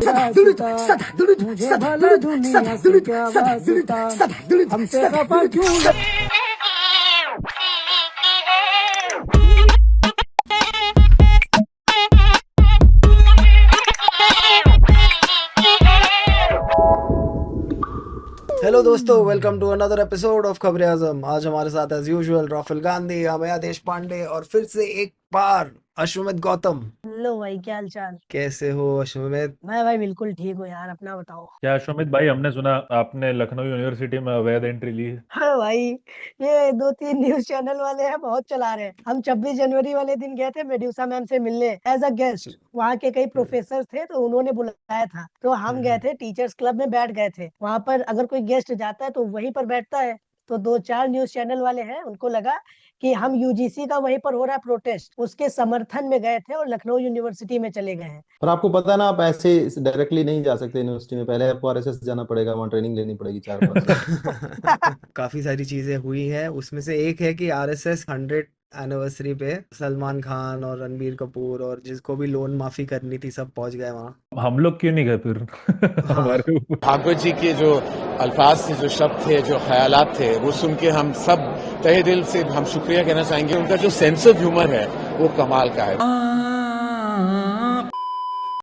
मुझे भला दुनिया से क्या वास्ता, हमसे खफा क्यों। हेलो दोस्तों, welcome to another episode of खबरें आजम। आज हमारे साथ एज यूजुअल राफेल गांधी, अभया देश पांडे और फिर से एक बार अश्वमेध गौतम। हेलो भाई, क्या हाल चाल। कैसे हो अश्वमेध? मैं भाई बिल्कुल ठीक हूँ यार, अपना बताओ। क्या सुमित भाई, हमने सुना आपने लखनऊ यूनिवर्सिटी में अवैध एंट्री ली है। हाँ भाई, ये दो तीन न्यूज चैनल वाले हैं, बहुत चला रहे हैं। हम 26 जनवरी वाले दिन गए थे मेड्यूसा मैम से मिलने एज अ गेस्ट। वहाँ के कई प्रोफेसर थे तो उन्होंने बुलाया था, तो हम गए थे, टीचर्स क्लब में बैठ गए थे। वहाँ पर अगर कोई गेस्ट जाता है तो वहीं पर बैठता है। तो दो चार न्यूज चैनल वाले हैं, उनको लगा कि हम यूजीसी का वहीं पर हो रहा है प्रोटेस्ट, उसके समर्थन में गए थे और लखनऊ यूनिवर्सिटी में चले गए हैं। पर आपको पता है ना, आप ऐसे डायरेक्टली नहीं जा सकते यूनिवर्सिटी में। पहले आपको आरएसएस जाना पड़ेगा, वहाँ ट्रेनिंग लेनी पड़ेगी 4-5 दिन। काफी सारी चीजें हुई हैं, उसमें से एक है कि आरएसएस 100 एनिवर्सरी पे सलमान खान और रणबीर कपूर और जिसको भी लोन माफी करनी थी सब पहुंच गए वहाँ। हम लोग क्यों नहीं गए फिर? हाँ, हमारे ऊपर भागवत जी के जो अल्फाज थे, जो शब्द थे, जो ख्यालात थे, वो सुन के हम सब तहे दिल से हम शुक्रिया कहना चाहेंगे। उनका जो सेंस ऑफ ह्यूमर है वो कमाल का है।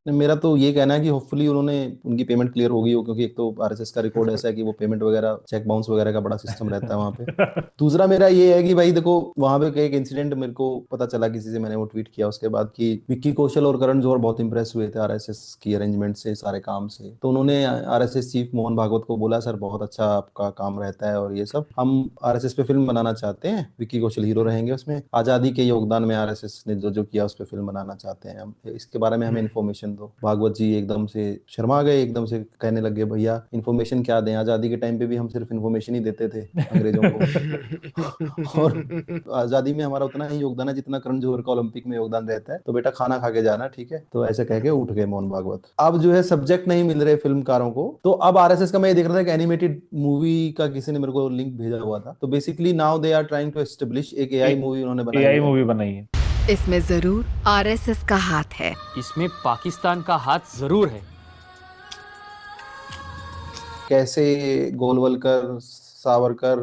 मेरा तो ये कहना है कि होपफुली उन्होंने उनकी पेमेंट क्लियर होगी हो, क्योंकि एक तो आरएसएस का रिकॉर्ड ऐसा है कि वो पेमेंट वगैरह चेक बाउंस वगैरह का बड़ा सिस्टम रहता है वहाँ पे। दूसरा मेरा ये है कि भाई देखो, वहाँ पे एक इंसिडेंट मेरे को पता चला किसी से, मैंने वो ट्वीट किया उसके बाद कि विक्की कौशल और करण जौहर बहुत इंप्रेस हुए थे आरएसएस की अरेंजमेंट से, सारे काम से। तो उन्होंने आरएसएस चीफ मोहन भागवत को बोला, सर बहुत अच्छा आपका काम रहता है और ये सब, हम आरएसएस पे फिल्म बनाना चाहते हैं, विक्की कौशल हीरो रहेंगे उसमें, आजादी के योगदान में आरएसएस ने जो जो किया उस पर फिल्म बनाना चाहते हैं हम, इसके बारे में हमें इन्फॉर्मेशन दो। भागवत जी एकदम से शर्मा गए, एकदम से कहने लगे भैया इन्फॉर्मेशन क्या दें, आजादी के टाइम पे भी हम सिर्फ इन्फॉर्मेशन ही देते थे अंग्रेजों को। और आजादी में हमारा उतना ही योगदान है जितना करण जौहर का ओलंपिक में योगदान रहता है, तो बेटा खाना खा के जाना, ठीक है। तो ऐसे कह के उठ गए मोहन भागवत। अब जो है सब्जेक्ट नहीं मिल रहे फिल्मकारों को, तो अब आरएसएस का मैं ये देख रहा था कि एनिमेटेड मूवी का किसी ने मेरे को लिंक भेजा हुआ था। तो basically now they are trying to establish एक एआई मूवी उन्होंने बनाई एआई है। मूवी बनाई है। इसमें जरूर आरएसएस का हाथ है। इसमें पाकिस्तान का हाथ जरूर है। कैसे गोलवलकर, सावरकर,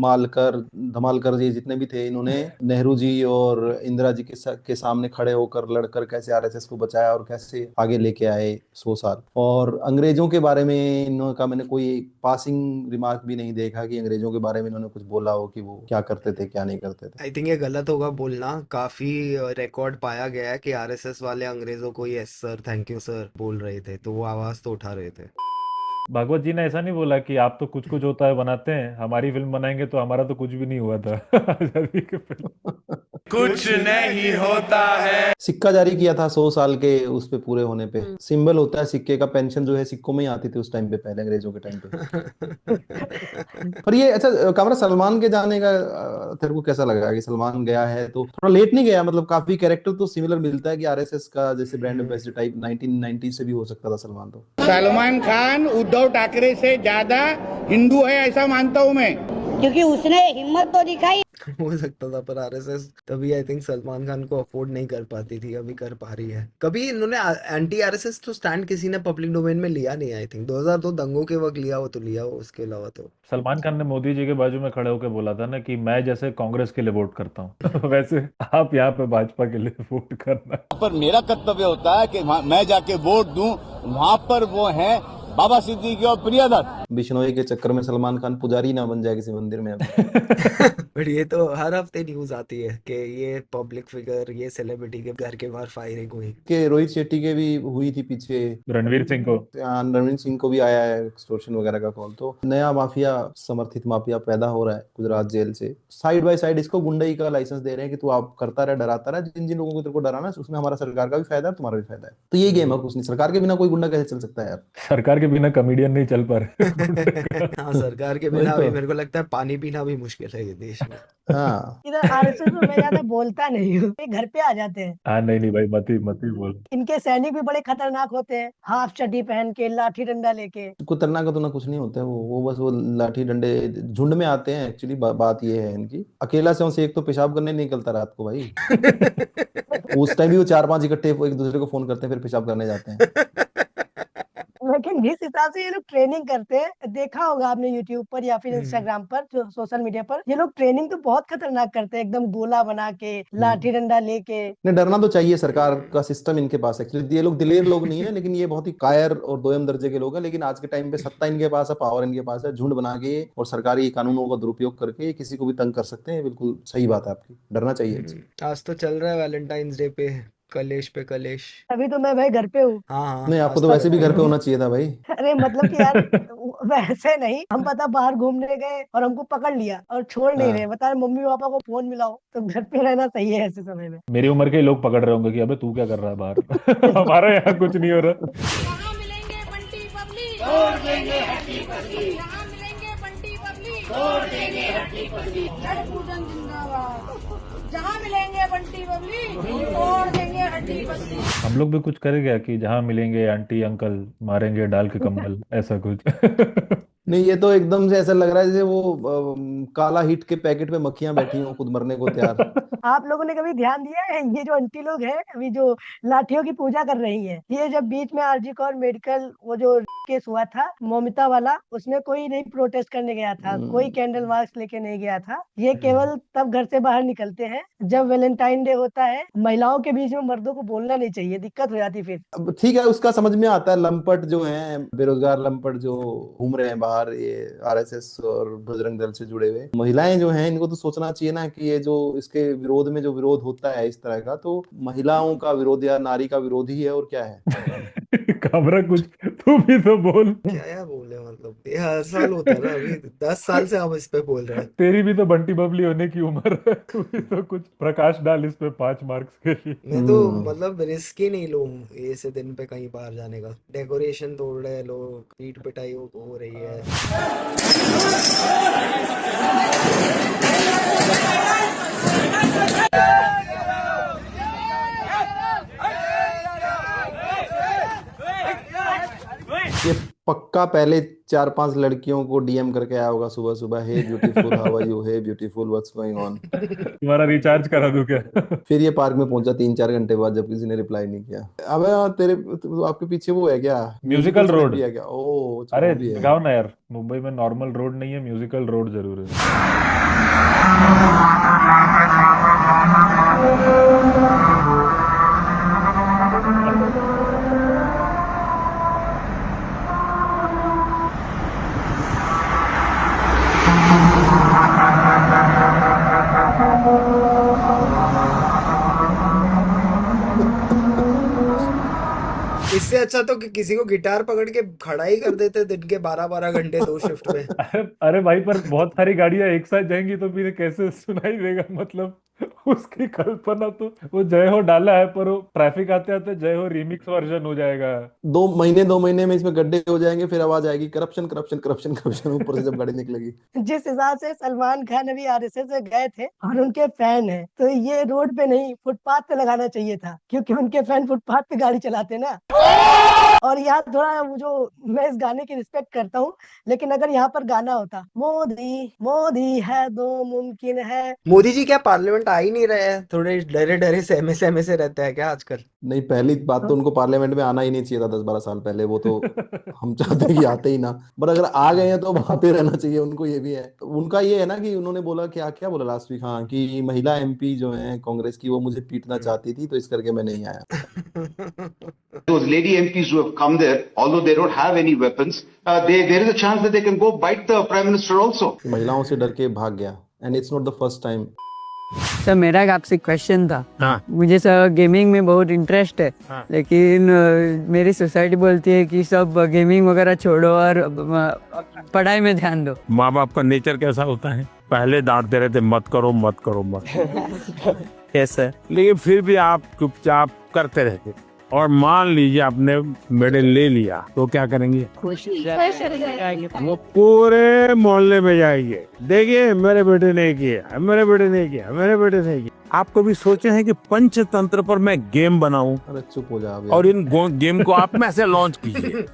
मालकर, धमालकर जी जितने भी थे, इन्होंने नेहरू जी और इंदिरा जी के सामने खड़े होकर लड़कर कैसे आरएसएस को बचाया और कैसे आगे लेके आए 100 साल। और अंग्रेजों के बारे में इन्होंने मैंने कोई पासिंग रिमार्क भी नहीं देखा कि अंग्रेजों के बारे में इन्होंने कुछ बोला हो कि वो क्या करते थे क्या नहीं करते थे। आई थिंक ये गलत होगा बोलना। काफी रिकॉर्ड पाया गया है कि आरएसएस वाले अंग्रेजों को yes sir, thank you sir बोल रहे थे, तो वो आवाज तो उठा रहे थे। भागवत जी ने ऐसा नहीं बोला कि आप तो कुछ कुछ होता है बनाते हैं, हमारी फिल्म बनाएंगे तो हमारा तो कुछ भी नहीं हुआ था। आजादी के फिल्म कुछ नहीं होता है। सिक्का जारी किया था 100 साल के उस पे पूरे होने पे, सिंबल होता है सिक्के का। पेंशन जो है सिक्कों में ही आती थी उस टाइम पे, पहले अंग्रेजों के टाइम पे। पर ये अच्छा कामरा, सलमान के जाने का तेरे को कैसा लगा कि सलमान गया है? तो थोड़ा लेट नहीं गया, मतलब काफी कैरेक्टर तो सिमिलर मिलता है कि आरएसएस का जैसे ब्रांड एम्बेसडर टाइप 1990 से भी हो सकता था सलमान। तो सलमान खान उद्धव ठाकरे से ज्यादा हिंदू है ऐसा मानता हूँ मैं, क्योंकि उसने हिम्मत तो दिखाई। हो सकता था, पर आरएसएस तभी आई थिंक सलमान खान को अफोर्ड नहीं कर पाती थी, अभी कर पा रही है। कभी इन्होंने एंटी आरएसएस तो स्टैंड किसी ने पब्लिक डोमेन में लिया नहीं। आई थिंक 2002 दंगों के वक्त लिया हो तो लिया हो, उसके अलावा तो सलमान खान ने मोदी जी के बाजू में खड़े होकर बोला था ना कि मैं जैसे कांग्रेस के लिए वोट करता हूँ, वैसे आप यहाँ पे भाजपा के लिए वोट करना। पर मेरा कर्तव्य होता है कि मैं जाके वोट दूं। वहाँ पर वो है बाबा सिद्दीकी और प्रियदत्त। बिश्नोई के चक्कर में सलमान खान पुजारी ना बन जाए किसी मंदिर में। बट ये तो हर हफ्ते न्यूज आती है कि ये पब्लिक फिगर, ये सेलिब्रिटी के घर के बाहर फायरिंग हुई। कि रोहित शेट्टी के भी हुई थी पीछे, रणवीर सिंह को रणवीर सिंह को भी आया है एक्सटॉर्शन वगैरह का कॉल। तो नया माफिया, समर्थित माफिया पैदा हो रहा है गुजरात जेल से। साइड बाय साइड इसको गुंडई का लाइसेंस दे रहे हैं कि तू आप करता रहे, डराता रहे, जिन जिन लोगों को तेरे को डराना है उसमें हमारा सरकार का भी फायदा है, तुम्हारा भी फायदा है। तो ये गेम है कुछ नहीं। सरकार के बिना कोई गुंडा कैसे चल सकता है यार? सरकार के बिना कॉमेडियन नहीं चल पा रहे। हाँ, सरकार के बिना भी मेरे को लगता है पानी पीना भी मुश्किल है ये देश में। हाँ इधर आरएसएस में मैं ज्यादा बोलता नहीं हूँ, ये घर पे आ जाते हैं। हाँ, नहीं नहीं भाई, मत ही बोल। इनके सैनिक भी बड़े खतरनाक होते हैं, हाफ चड्डी पहन के, लाठी डंडा लेके। खतरनाक का तो ना कुछ नहीं होता है, वो बस वो लाठी डंडे झुंड में आते हैं। एक्चुअली बात ये है इनकी, अकेला से एक तो पेशाब करने नहीं निकलता रात को भाई। उस टाइम भी वो 4-5 इकट्ठे एक दूसरे को फोन करते हैं, फिर पेशाब करने जाते हैं। जिस हिसाब से ये लोग ट्रेनिंग करते हैं, देखा होगा आपने यूट्यूब पर या फिर इंस्टाग्राम पर, जो सोशल मीडिया पर, ये लोग ट्रेनिंग तो बहुत खतरनाक करते हैं, एकदम गोला बना के, लाठी डंडा लेके। नहीं, डरना तो चाहिए, सरकार का सिस्टम इनके पास एक्चुअली। ये लोग दिलेर लोग नहीं है, लेकिन ये बहुत ही कायर और दोयम दर्जे के लोग हैं। लेकिन आज के टाइम पे सत्ता इनके पास है, पावर इनके पास है, झुंड बना के और सरकारी कानूनों का दुरुपयोग करके किसी को भी तंग कर सकते हैं। बिल्कुल सही बात है आपकी, डरना चाहिए इनसे। आज तो चल रहा है वैलेंटाइंस डे पे कलेश पे कलेश। अभी तो मैं भाई घर पे हूँ। हाँ हाँ, नहीं, आज आपको तो तो वैसे भी घर पे होना चाहिए था भाई। अरे मतलब कि यार वैसे नहीं, हम पता बाहर घूमने गए और हमको पकड़ लिया और छोड़ नहीं रहे, बता रहे मम्मी पापा को फोन मिलाओ, तो घर पे रहना सही है ऐसे समय में। मेरी उम्र के लोग पकड़ रहे होंगे कि अबे तू क्या कर रहा है बाहर। हमारे यहाँ कुछ नहीं हो रहा। यहाँ मिलेंगे बंटी बबली, छोड़ देंगे हट्टी पसली। यहाँ मिलेंगे बंटी बबली, छोड़ देंगे हट्टी पसली। छठ पूजन जिंदाबाद। जहाँ मिलेंगे बंटी बबली, छोड़ देंगे हट्टी पसली। हम लोग भी कुछ करेंगे कि जहाँ मिलेंगे आंटी अंकल मारेंगे डाल के कंबल, ऐसा कुछ। नहीं, ये तो एकदम से ऐसा लग रहा है जैसे वो काला हिट के पैकेट पे मक्खियां बैठी हो खुद मरने को तैयार। आप लोगों ने कभी ध्यान दिया है, ये जो आंटी लोग हैं अभी जो लाठियों की पूजा कर रही हैं, ये जब बीच में आरजी कौर मेडिकल वो जो केस हुआ था मौमिता वाला, उसमें कोई नहीं प्रोटेस्ट करने गया था, कोई कैंडल मार्च लेके नहीं गया था। ये केवल तब घर से बाहर निकलते हैं जब वैलेंटाइन डे होता है। महिलाओं के बीच में मर्दों को बोलना नहीं चाहिए, दिक्कत हो जाती फिर। अब ठीक है, उसका समझ में आता है। लंपट जो हैं, बेरोजगार लंपट जो घूम रहे हैं बाहर, ये आरएसएस और बजरंग दल से जुड़े हुए महिलाएं जो हैं, इनको तो सोचना चाहिए ना कि ये जो इसके विरोध में जो विरोध होता है इस तरह का, तो महिलाओं का विरोध या नारी का विरोध ही है, और क्या है। कामरा कुछ तू भी तो बोल। क्या बोले, मतलब ये हर साल होता है ना, अभी 10 साल से हम इस पे बोल रहे हैं। तेरी भी तो बंटी बबली होने की उम्र है, तू भी तो कुछ प्रकाश डाल इस पे 5 मार्क्स के लिए। मैं तो मतलब रिस्क ही नहीं लूं ये से दिन पे कहीं बाहर जाने का। डेकोरेशन तोड़ रहे हैं लोग, पीट पिटाई हो रही है। ये पक्का पहले 4-5 लड़कियों को डीएम करके आया होगा सुबह सुबह, hey beautiful how are you, hey beautiful what's going on. तुम्हारा रिचार्ज करा दूं क्या? फिर ये पार्क में पहुंचा 3-4 घंटे बाद जब किसी ने रिप्लाई नहीं किया। अबे यार, तेरे आपके पीछे वो है क्या, म्यूजिकल सड़क रोड भी है क्या? ओ अच्छा, अरे वो भी है। गाँव ना यार, मुंबई में नॉर्मल रोड नहीं है, म्यूजिकल रोड जरूर है। इससे अच्छा तो कि किसी को गिटार पकड़ के खड़ा ही कर देते दिन के 12-12 घंटे 2 शिफ्ट में। अरे भाई, पर बहुत सारी गाड़ियां एक साथ जाएंगी तो फिर कैसे सुनाई देगा? मतलब उसकी कल्पना तो, वो जय हो डाला है पर वो ट्रैफिक आते आते जय हो रिमिक्स वर्जन हो जाएगा। 2 महीने में इसमें गड्ढे हो जाएंगे, फिर आवाज आएगी करप्शन करप्शन करप्शन करप्शन, ऊपर से जब गाड़ी निकलेगी। जिस हिसाब से सलमान खान अभी आरएसएस में गए थे और उनके फैन हैं, तो ये रोड पे नहीं फुटपाथ पे लगाना चाहिए था, क्योंकि उनके फैन फुटपाथ पे गाड़ी चलाते ना। और यहाँ थोड़ा वो जो, मैं इस गाने की रिस्पेक्ट करता हूँ, लेकिन अगर यहाँ पर गाना होता मोदी मोदी है दो मुमकिन है। मोदी जी क्या पार्लियामेंट आ ही नहीं रहे हैं? थोड़े डरे डरे सहमे सहमे से रहते हैं क्या आजकल? नहीं, पहली बात तो उनको पार्लियामेंट में आना ही नहीं चाहिए था 10-12 साल पहले। वो तो हम चाहते हैं कि आते ही ना, पर अगर आ गए हैं तो अब आते रहना चाहिए उनको। ये भी है उनका, ये है ना कि उन्होंने बोला, क्या क्या बोला लास्ट वीक, हाँ, कि महिला एमपी जो है कांग्रेस की, वो मुझे पीटना चाहती थी, तो इस करके मैं नहीं आया। Those lady MPs who have come there, although they don't have any weapons, there is a chance that they can go bite the Prime Minister also. महिलाओं से डर के भाग गया, and it's not the first time. Sir मेरा एक आपसे question था। हाँ। मुझे सर गेमिंग में बहुत इंटरेस्ट है। हाँ। लेकिन मेरी सोसाइटी बोलती है कि सब गेमिंग वगैरह छोड़ो और पढ़ाई में ध्यान दो। माँ बाप का नेचर कैसा होता है, पहले डांटते रहते मत करो मत करो मत। कैसे? लेकिन फिर भी आप चुपचाप करते रहते, और मान लीजिए आपने मेडल ले लिया तो क्या करेंगे? वो पूरे मोहल्ले में जाएंगे, देखिए मेरे बेटे ने किया, मेरे बेटे ने किया, मेरे बेटे ने किया। आप कभी सोचे हैं कि पंचतंत्र पर मैं गेम बनाऊं? अरे चुप हो जा और इन गेम को आप में से लॉन्च कीजिए।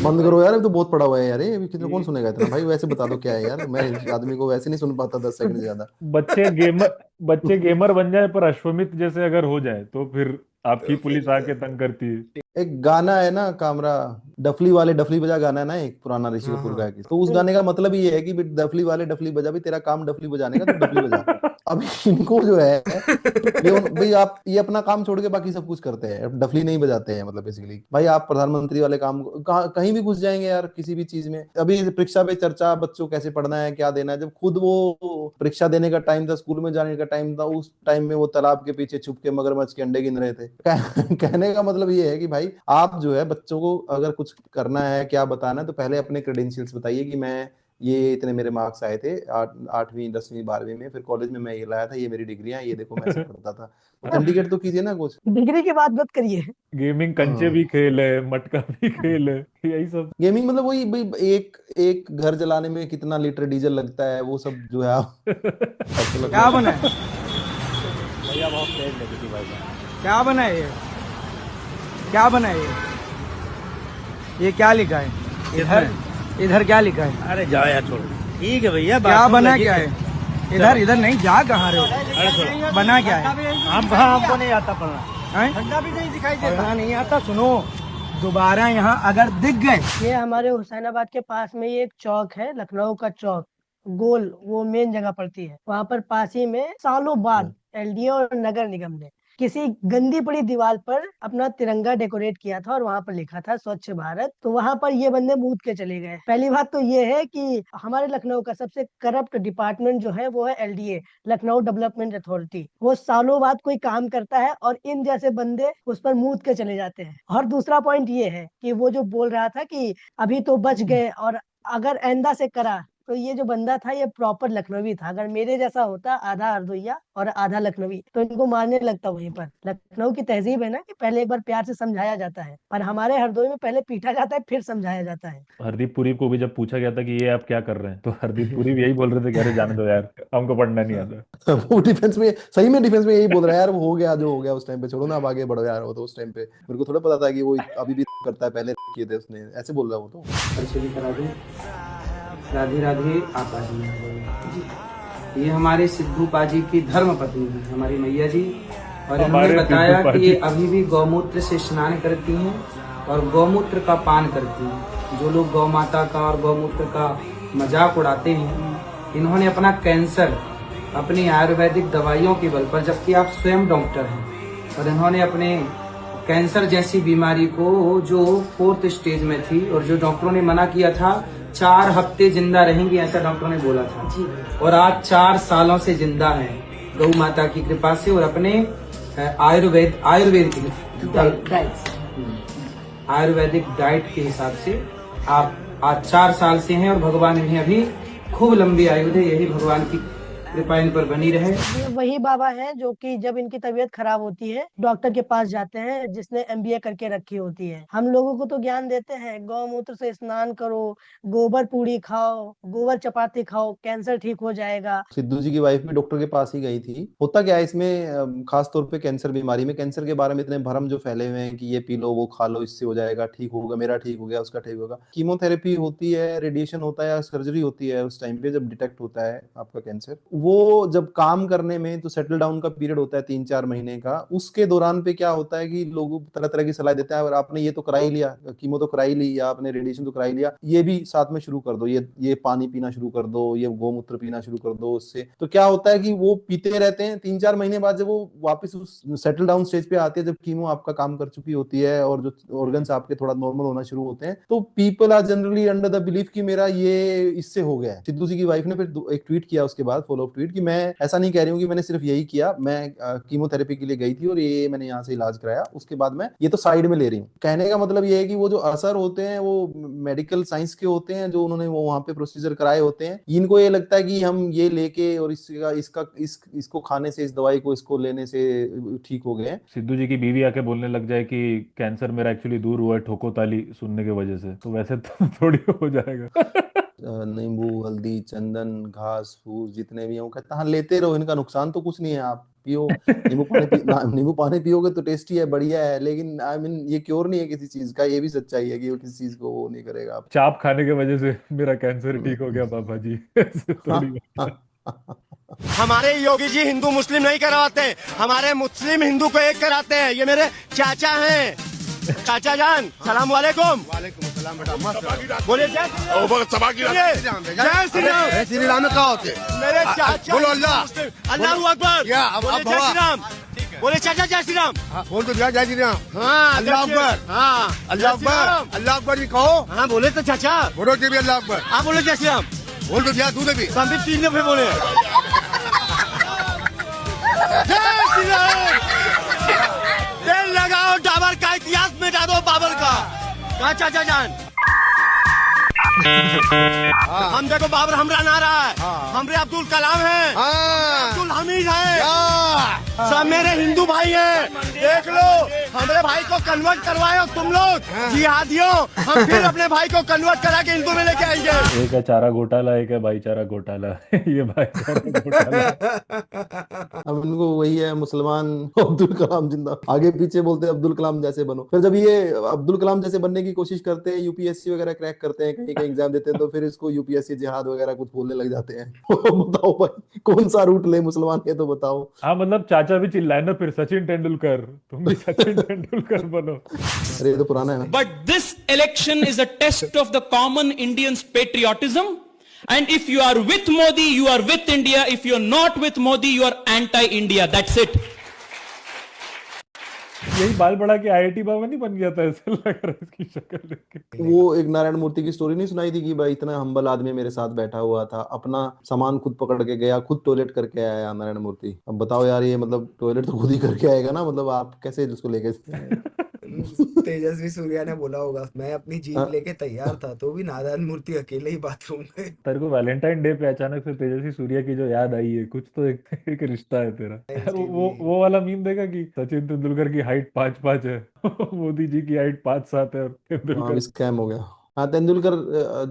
बंद करो यार, तो बहुत पड़ा हुआ है यार, ये कितना कौन सुनेगा इतना? भाई वैसे बता दो क्या है यार, मैं इस आदमी को वैसे नहीं सुन पाता 10 सेकंड ज्यादा। बच्चे गेमर बन जाए पर अश्वमित जैसे अगर हो जाए तो फिर आपकी पुलिस आके तंग करती है। एक गाना है ना कामरा, डफली वाले डफली बजा गाना है ना, एक पुराना ऋषि कपूर का है, तो उस गाने का मतलब ये है कि भी डफली वाले डफली बजा, भी तेरा काम डफली बजाने का, तो डफली बजा। अब इनको जो है भाई आप ये अपना काम छोड़ के बाकी सब कुछ करते हैं, डफली नहीं बजाते हैं, मतलब बेसिकली भाई आप प्रधानमंत्री वाले काम कहीं भी घुस जाएंगे यार, किसी भी चीज में। अभी परीक्षा पे चर्चा, बच्चों कैसे पढ़ना है, क्या देना है, जब खुद वो परीक्षा देने का टाइम था, स्कूल में जाने का टाइम था, उस टाइम में वो तालाब के पीछे छुप के मगरमच्छ के अंडे गिन रहे थे। कहने का मतलब ये है कि भाई आप जो है बच्चों को अगर कुछ करना है, क्या बताना है, तो पहले अपने क्रेडेंशियल्स बताइए कि मैं ये इतने मेरे मार्क्स आए थे 8वीं 10वीं 12वीं में, फिर कॉलेज में मैं ये लाया था, ये मेरी डिग्रियां, ये देखो मैं ऐसे पढ़ता था। तो इंडिकेट तो कीजिए ना कुछ। डिग्री की बात मत करिए। गेमिंग कंचे भी खेल है, मटका भी खेल है, यही सब गेमिंग मतलब वही भाई एक घर जलाने में कितना लीटर डीजल लगता है, वो सब जो है आप क्या बना है भैया, बहुत तेज लगी थी भाई। क्या बना है ये, क्या बना है ये क्या लिखा है इधर क्या लिखा है? अरे जाओ यार छोड़ो, ठीक है भैया। क्या बना क्या है? इधर नहीं, जा कहाँ रहे हो? बना क्या है? हमको नहीं आता पढ़ना, ठंडा भी नहीं दिखाई देता, नहीं आता। सुनो, दोबारा यहाँ अगर दिख गए। ये हमारे हुसैनाबाद के पास में ये एक चौक है, लखनऊ का चौक, गोल, वो मेन जगह पड़ती है। वहाँ पर पास ही में सालों बाद एलडीए और नगर निगम ने किसी गंदी पड़ी दीवार पर अपना तिरंगा डेकोरेट किया था और वहाँ पर लिखा था स्वच्छ भारत। तो वहाँ पर ये बंदे मूद के चले गए। पहली बात तो ये है कि हमारे लखनऊ का सबसे करप्ट डिपार्टमेंट जो है वो है एलडीए, लखनऊ डेवलपमेंट अथॉरिटी। वो सालों बाद कोई काम करता है और इन जैसे बंदे उस पर मूद के चले जाते हैं। और दूसरा पॉइंट ये है कि वो जो बोल रहा था कि अभी तो बच गए और अगर आइंदा से करा, तो ये जो बंदा था ये प्रॉपर लखनवी था। अगर मेरे जैसा होता, आधा हरदोइया और आधा लखनवी, तो इनको मारने लगता वहीं पर। लखनऊ की तहजीब है ना कि पहले एक बार प्यार से समझाया जाता है, पर हमारे हरदोई में पहले पीटा जाता है फिर समझाया जाता है। हरदीप पुरी को भी जब पूछा गया था कि ये आप क्या कर रहे हैं, तो हरदीप पुरी भी यही बोल रहे थे कि अरे जाने दो यार, हमको पढ़ना नहीं आता। वो डिफेंस में, सही में डिफेंस में यही बोल रहा है यार, वो हो गया जो हो गया उस टाइम पे, छोड़ो ना, अब आगे बढ़ो यार। वो तो उस टाइम पे मेरे को थोड़ा पता था कि वो अभी भी करता है, पहले किए थे उसने, ऐसे बोल रहा है वो तो। राधे राधे आपा जी, ये हमारे सिद्धू पाजी की धर्म पत्नी है, हमारी मैया जी। और इन्होंने बताया कि ये अभी भी गौमूत्र से स्नान करती हैं और गौमूत्र का पान करती हैं। जो लोग गौ माता का और गौमूत्र का मजाक उड़ाते हैं, इन्होंने अपना कैंसर अपनी आयुर्वेदिक दवाइयों के बल पर, जबकि आप स्वयं डॉक्टर हैं, और इन्होंने अपने कैंसर जैसी बीमारी को जो 4th स्टेज में थी और जो डॉक्टरों ने मना किया था 4 हफ्ते जिंदा रहेंगी, ऐसा डॉक्टरों ने बोला था, और आज 4 सालों से जिंदा है गौ माता की कृपा से। और अपने आयुर्वेदिक डाइट के हिसाब से आप आज 4 साल से हैं और भगवान इन्हें अभी खूब लंबी आयु दे, यही भगवान की कृपा इन पर बनी रहे। ये वही बाबा हैं जो कि जब इनकी तबीयत खराब होती है डॉक्टर के पास जाते हैं जिसने एमबीए करके रखी होती है। हम लोगों को तो ज्ञान देते हैं गौमूत्र से स्नान करो, गोबर पूड़ी खाओ, गोबर चपाती खाओ, कैंसर ठीक हो जाएगा। सिद्धू जी की वाइफ भी डॉक्टर के पास ही गई थी। होता क्या है इसमें, खास तौर पे कैंसर बीमारी में, कैंसर के बारे में इतने भ्रम जो फैले हुए हैं कि ये पी लो, वो खा लो, इससे हो जाएगा, ठीक होगा, मेरा ठीक हो गया, उसका ठीक होगा। कीमोथेरेपी होती है, रेडिएशन होता है या सर्जरी होती है उस टाइम पे जब डिटेक्ट होता है आपका कैंसर। वो जब काम करने में तो सेटल डाउन का पीरियड होता है 3-4 महीने का। उसके दौरान पे क्या होता है कि लोग तरह तरह की सलाह देते हैं, अगर आपने ये तो करा ही लिया, कीमो तो करा ही ली, या आपने रेडिएशन तो करा ही लिया, ये भी साथ में शुरू कर दो, ये पानी पीना शुरू कर दो, ये गोमूत्र पीना शुरू कर दो। उससे तो क्या होता है कि वो पीते रहते हैं। 3-4 महीने बाद जब वो वापस उस सेटल डाउन स्टेज पे आते हैं, जब कीमो आपका काम कर चुकी होती है और जो ऑर्गन्स आपके थोड़ा नॉर्मल होना शुरू होते हैं, तो people are generally under the belief कि मेरा ये इससे हो गया है। सिद्धू जी की वाइफ ने फिर एक ट्वीट किया उसके बाद, फॉलो अप ट्वीट, कि मैं ऐसा नहीं कह रही हूँ कि मैंने सिर्फ यही किया, मैं कीमोथेरेपी के लिए गई थी और ये मैंने यहाँ से इलाज कराया, उसके बाद मैं ये तो साइड में ले रही हूँ। कहने का मतलब ये है कि वो जो असर होते हैं वो मेडिकल साइंस के होते हैं, जो उन्होंने वो वहाँ पे प्रोसीजर कराए होते हैं। इनको ये लगता है कि हम ये लेके और इसको खाने से, इस दवाई को इसको लेने से ठीक हो गए। सिद्धू जी की बीवी आके बोलने लग जाए कि कैंसर मेरा एक्चुअली दूर हुआ है ठोको ताली सुनने की वजह से, तो वैसे तो थोड़ी हो जाएगा। नींबू, हल्दी, चंदन, घास फूस जितने भी हैं, वो कहता है हाँ लेते रहो, इनका नुकसान तो कुछ नहीं है, आप पियो, नींबू पानी पियोगे तो टेस्टी है, बढ़िया है, लेकिन आई मीन ये क्योर नहीं है किसी चीज का। ये भी सच्चाई है कि वो किसी चीज को वो नहीं करेगा। चाप खाने की वजह से मेरा कैंसर ठीक हो गया पापा जी, ऐसे थोड़ी हमारे योगी जी हिंदू मुस्लिम नहीं करवाते, हमारे मुस्लिम हिंदू को एक कराते हैं। ये मेरे चाचा हैं, चाचा जान सलाम वालेकुम। वालेकुम सलाम बेटा, मस्त बोले जय श्री राम। जय श्री राम। जय श्री राम क्या होते मेरे चाचा, बोलो अल्लाह अल्लाह अकबर। बोले जय श्री राम, बोले चाचा जय श्री राम। बोल तो दिया जय श्री राम। हाँ अल्लाह अकबर। हाँ अल्लाह अकबर, अल्लाह अकबर भी कहो। हाँ बोले तो चाचा, बोलो भी अल्लाह अकबर। हाँ बोले जय श्री राम, बोल तो दिया दूध भी। हम भी 3 दफे बोले जय श्री राम। तेल लगाओ डाबर का, इतिहास मिटा दो बाबर का। कहा चाचा जान हम देखो बाबर हमरा नारा है, हमरे अब्दुल कलाम है, अब्दुल हमीद है, सब मेरे हिंदू भाई हैं। देख लो हमारे भाई को कन्वर्ट करवाए हो तुम लोग जिहादियों, हम फिर अपने भाई को कन्वर्ट करा के हिंदू में लेके आएंगे। एक है चारा घोटाला, एक है भाईचारा घोटाला। ये भाईचारा घोटाला। अब इनको वही है, मुसलमान अब्दुल कलाम जिंदा, आगे पीछे बोलते हैं अब्दुल कलाम जैसे बनो। फिर जब ये अब्दुल कलाम जैसे बनने की कोशिश करते हैं, यूपीएससी वगैरह क्रैक करते हैं, कहीं कहीं एग्जाम देते हैं, तो फिर इसको यूपीएससी जिहाद वगैरह कुछ बोलने लग जाते हैं। बताओ भाई कौन सा रूट ले मुसलमान है तो बताओ। हाँ मतलब चाचा भी चिल्लाए ना फिर, सचिन तेंदुलकर, तुम भी सचिन तेंदुलकर बनो। अरे ये तो पुराना है ना। But this election is a test of the common Indian's patriotism. And if you are with Modi, you are with India. If you are not with Modi, you are anti-India. That's it. यही बाल बढ़ा के IIT बाबा नहीं बन गया था, ऐसा लग रहा है इसकी शक्ल देख के। वो एक नारायण मूर्ति की स्टोरी नहीं सुनाई थी कि भाई इतना हम्बल आदमी मेरे साथ बैठा हुआ था, अपना सामान खुद पकड़ के गया, खुद टॉयलेट करके आया नारायण मूर्ति। अब बताओ यार, ये मतलब टॉयलेट तो खुद ही करके आएगा ना, मतलब आप कैसे उसको लेके तेजस्वी सूर्या ने बोला होगा मैं अपनी जीप लेके तैयार था, तो भी नारायण मूर्ति अकेले ही बाथरूम में। तेरे को वैलेंटाइन डे पे अचानक से तेजस्वी सूर्या की जो याद आई है, कुछ तो एक रिश्ता है तेरा। वो वाला मीम देखा कि सचिन तेंदुलकर की हाइट 5'5" है, मोदी जी की हाइट 5'7" है, और तेंदुलकर स्कैम हो गया। हाँ, तेंदुलकर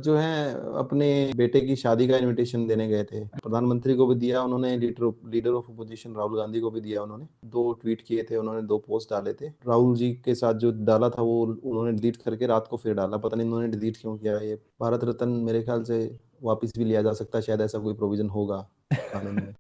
जो है अपने बेटे की शादी का इनविटेशन देने गए थे, प्रधानमंत्री को भी दिया उन्होंने, leader of opposition Rahul Gandhi को भी दिया उन्होंने। 2 ट्वीट किए थे उन्होंने, 2 पोस्ट डाले थे। राहुल जी के साथ जो डाला था वो उन्होंने डिलीट करके रात को फिर डाला, पता नहीं उन्होंने डिलीट क्यों किया। ये भारत रत्न मेरे ख्याल से वापिस भी लिया जा सकता है, शायद ऐसा कोई प्रोविजन होगा कानून में।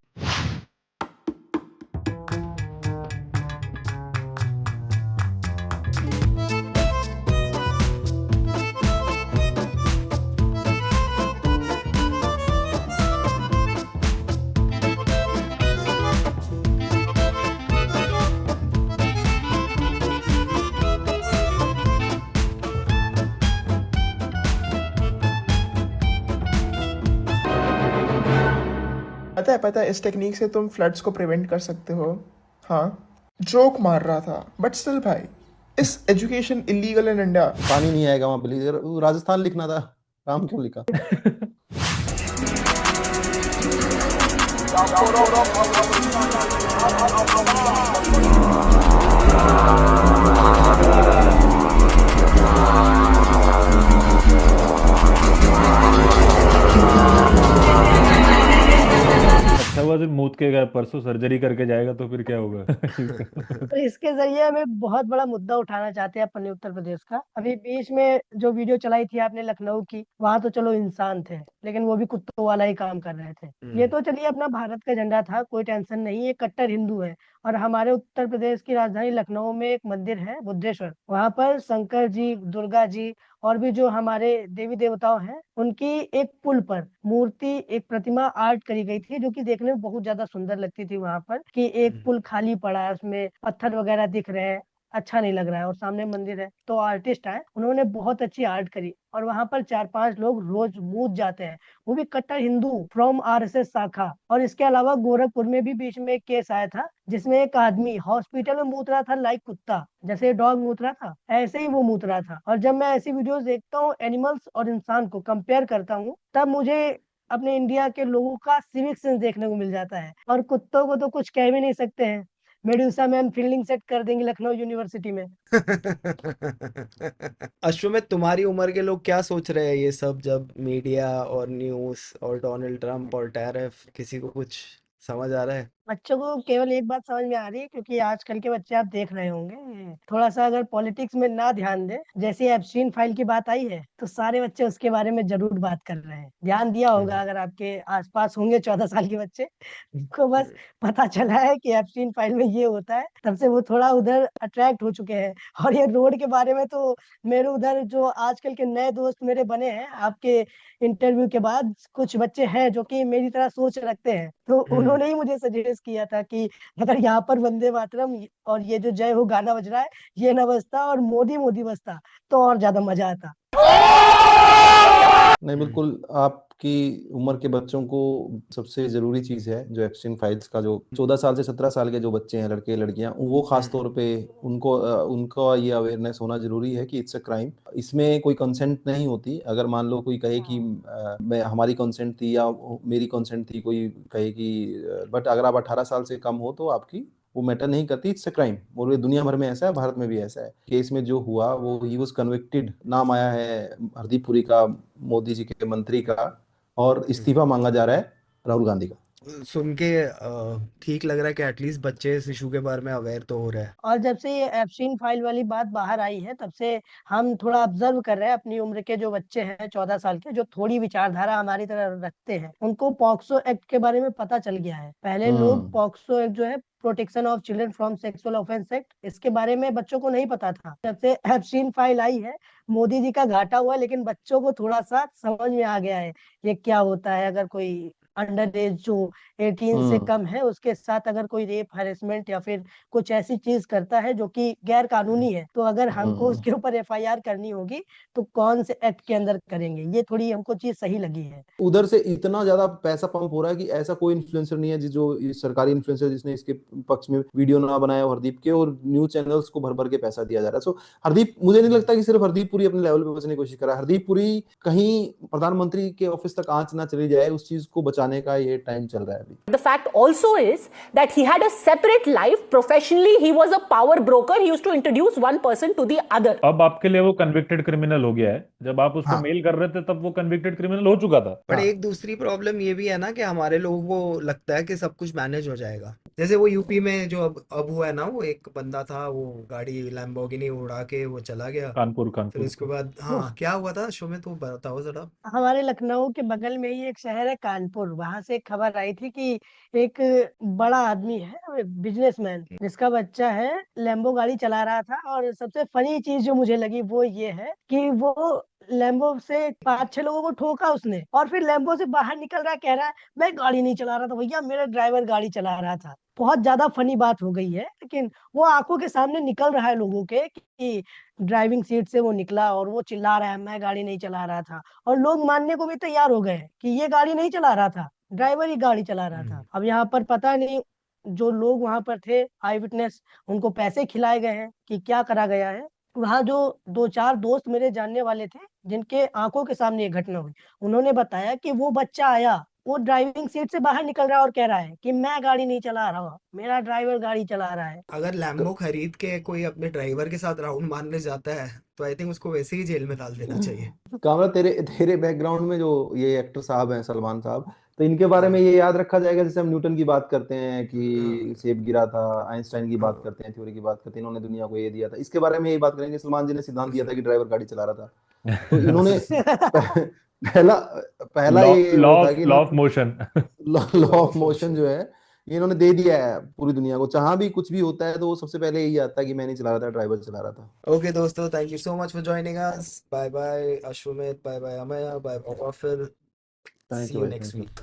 पता है इस टेक्निक से तुम फ्लड्स को प्रिवेंट कर सकते हो। हाँ, जोक मार रहा था बट स्टिल भाई, इस एजुकेशन इलीगल इन इंडिया। पानी नहीं आएगा वहां प्लीज, राजस्थान लिखना था, राम क्यों लिखा? अच्छा हुआ सिर्फ मूत के गए, परसों सर्जरी करके जाएगा तो फिर क्या होगा। तो इसके जरिए हमें बहुत बड़ा मुद्दा उठाना चाहते हैं अपने उत्तर प्रदेश का। अभी बीच में जो वीडियो चलाई थी आपने लखनऊ की, वहां तो चलो इंसान थे, लेकिन वो भी कुत्तों वाला ही काम कर रहे थे। ये तो चलिए अपना भारत का झंडा था, कोई टेंशन नहीं, ये कट्टर हिंदू है। और हमारे उत्तर प्रदेश की राजधानी लखनऊ में एक मंदिर है बुद्धेश्वर, वहां पर शंकर जी, दुर्गा जी और भी जो हमारे देवी देवताओं हैं, उनकी एक पुल पर मूर्ति, एक प्रतिमा आर्ट करी गई थी, जो कि देखने में बहुत ज्यादा सुंदर लगती थी। वहां पर कि एक पुल खाली पड़ा है, उसमें पत्थर वगैरह दिख रहे हैं, अच्छा नहीं लग रहा है, और सामने मंदिर है। तो आर्टिस्ट आए, उन्होंने बहुत अच्छी आर्ट करी, और वहां पर 4-5 लोग रोज मूत जाते हैं, वो भी कट्टर हिंदू फ्रॉम आरएसएस शाखा। और इसके अलावा गोरखपुर में भी बीच में एक केस आया था, जिसमें एक आदमी हॉस्पिटल में मूत रहा था लाइक कुत्ता, जैसे डॉग मूत रहा था ऐसे ही वो मूत रहा था। और जब मैं ऐसी वीडियोस देखता हूँ, एनिमल्स और इंसान को कंपेयर करता हूँ, तब मुझे अपने इंडिया के लोगों का सिविक सेंस देखने को मिल जाता है। और कुत्तों को तो कुछ कह भी नहीं सकते हैं। मेडुसा मैम फील्डिंग सेट कर देंगे लखनऊ यूनिवर्सिटी में। अश्वमेध, तुम्हारी उम्र के लोग क्या सोच रहे हैं ये सब, जब मीडिया और न्यूज़ और डोनाल्ड ट्रंप और टैरिफ, किसी को कुछ समझ आ रहा है? बच्चों को केवल एक बात समझ में आ रही है, क्योंकि आजकल के बच्चे आप देख रहे होंगे, थोड़ा सा अगर पॉलिटिक्स में ना ध्यान दे, जैसे एप्स्टीन फाइल की बात आई है तो सारे बच्चे उसके बारे में जरूर बात कर रहे हैं। ध्यान दिया होगा अगर आपके आसपास होंगे 14 साल के बच्चे, उनको बस पता चला है कि एप्स्टीन फाइल में ये होता है, तब से वो थोड़ा उधर अट्रैक्ट हो चुके हैं। और ये रोड के बारे में तो मेरे उधर जो आजकल के नए दोस्त मेरे बने हैं आपके इंटरव्यू के बाद, कुछ बच्चे हैं जो कि मेरी तरह सोच रखते हैं, तो उन्होंने ही मुझे सजेस्ट किया था कि अगर यहाँ पर वंदे मातरम और ये जो जय हो गाना बज रहा है ये ना बजता और मोदी मोदी बजता तो और ज्यादा मजा आता। नहीं, बिल्कुल आपकी उम्र के बच्चों को सबसे जरूरी चीज है जो एप्स्टीन फाइल्स का, जो 14 साल से 17 साल के जो बच्चे हैं, लड़के लड़कियां, वो खास तौर पे उनका ये अवेयरनेस होना जरूरी है कि इट्स अ क्राइम। इसमें कोई कंसेंट नहीं होती। अगर मान लो कोई कहे कि मैं हमारी कंसेंट थी या मेरी कंसेंट थी, कोई कहे कि बट अगर आप 18 साल से कम हो तो आपकी वो मैटर नहीं करती, इट्स अ क्राइम। और ये दुनिया भर में ऐसा है, भारत में भी ऐसा है। केस में जो हुआ वो ही वाज कन्विक्टेड। नाम आया है हरदीप पुरी का, मोदी जी के मंत्री का, और इस्तीफा मांगा जा रहा है राहुल गांधी का। सुन के ठीक लग रहा है कि एटलीस्ट बच्चे इस इशू के बारे में अवेयर तो हो रहे हैं। और जब से ये एप्स्टीन फाइल वाली बात बाहर आई है तब से हम थोड़ा ऑब्जर्व कर रहे हैं अपनी उम्र के जो बच्चे हैं 14 साल के, जो थोड़ी विचारधारा हमारी तरह रखते हैं, उनको पॉक्सो एक्ट के बारे में पता चल गया है। पहले लोग पॉक्सो एक्ट जो है, protection of children from sexual offence act, इसके बारे में बच्चों को नहीं पता था। जब से एप्स्टीन फाइल आई है, मोदी जी का घाटा हुआ, लेकिन बच्चों को थोड़ा सा समझ में आ गया है ये क्या होता है। अगर कोई अंडर एज जो 18 से कम है उसके साथ अगर कोई रेप, हैरेसमेंट या फिर कुछ ऐसी चीज करता है जो कि गैर कानूनी है, तो अगर हमको उसके ऊपर FIR करनी होगी तो कौन से एक्ट के अंदर करेंगे, ये थोड़ी हमको चीज सही लगी है। उधर से इतना ज्यादा पैसा पंप हो रहा है कि ऐसा कोई इन्फ्लुएंसर नहीं है जो सरकारी इन्फ्लुएंसर जिसने इसके पक्ष में वीडियो ना बनाया हो हरदीप के, और न्यूज चैनल्स को भर भर के पैसा दिया जा रहा है। सो हरदीप, मुझे नहीं लगता कि सिर्फ हरदीप पुरी अपने लेवल पे बचने की कोशिश कर रहा है। हरदीप पुरी कहीं प्रधानमंत्री के ऑफिस तक आंच ना चली जाए, उस चीज को बचाने का ये टाइम चल रहा है अभी। The fact also is that he had a separate life. Professionally, he was a power broker. He used to introduce one person to the other. अब आपके लिए वो कन्विक्टेड क्रिमिनल हो गया है। जब आप उसको मेल कर रहे थे तब वो कन्विक्टेड क्रिमिनल हो चुका था। पर एक दूसरी प्रॉब्लम ये भी है ना कि हमारे लोगों को लगता है कि सब कुछ मैनेज हो जाएगा। जैसे वो यूपी में जो अब हुआ है ना, वो एक बंदा था, वो गाड़ी लैम्बोर्गिनी उड़ा के वो चला गया कानपुर। फिर उसके बाद क्या हुआ था शो में, तो बताओ जरा। हमारे लखनऊ के बगल में ही एक शहर है कानपुर, वहां से एक खबर आई थी कि एक बड़ा आदमी है, बिजनेसमैन, जिसका बच्चा है लैम्बो गाड़ी चला रहा था। और सबसे फनी चीज जो मुझे लगी वो ये है कि वो लैम्बो से 5-6 लोगों को ठोका उसने, और फिर लैम्बो से बाहर निकल रहा है, कह रहा है मैं गाड़ी नहीं चला रहा था भैया, मेरा ड्राइवर गाड़ी चला रहा था। बहुत ज्यादा फनी बात हो गई है, लेकिन वो आंखों के सामने निकल रहा है लोगों के कि ड्राइविंग सीट से वो निकला और वो चिल्ला रहा है मैं गाड़ी नहीं चला रहा था, और लोग मानने को भी तैयार हो गए कि ये गाड़ी नहीं चला रहा था, ड्राइवर ही गाड़ी चला रहा था। अब यहाँ पर पता नहीं जो लोग वहां पर थे आई विटनेस, उनको पैसे खिलाए गए हैं कि क्या करा गया है। वहाँ जो 2-4 दोस्त मेरे जानने वाले थे जिनके आंखों के सामने ये घटना हुई, उन्होंने बताया कि वो बच्चा आया, वो ड्राइविंग सीट से बाहर निकल रहा है और कह रहा है कि मैं गाड़ी नहीं चला रहा हूँ, मेरा ड्राइवर गाड़ी चला रहा है। अगर लैम्बो खरीद के कोई अपने ड्राइवर के साथ राउंड मारने जाता है तो आई थिंक उसको वैसे ही जेल में डाल देना चाहिए। कामरा, तेरे बैकग्राउंड में जो ये एक्टर साहब हैं, सलमान साहब, तो इनके बारे में ये याद रखा जाएगा जैसे हम न्यूटन की बात करते हैं कि सेब गिरा था, आइंस्टाइन की बात करते हैं, थ्योरी की बात करते हैं, इन्होंने दुनिया को ये दिया था। इसके बारे में यही बात करेंगे, सलमान जी ने सिद्धांत दिया था कि ड्राइवर गाड़ी चला रहा था, तो इन्होंने पहला ये law of motion law of motion जो है ये इन्होंने दे दिया है पूरी दुनिया को। जहां भी कुछ भी होता है तो वो सबसे पहले यही आता है कि मैं नहीं चला रहा था, ड्राइवर चला रहा था। ओके दोस्तों, thank you so much for joining us. Bye bye Ashwamedh, bye bye Amaya, bye bye offer. See you next week.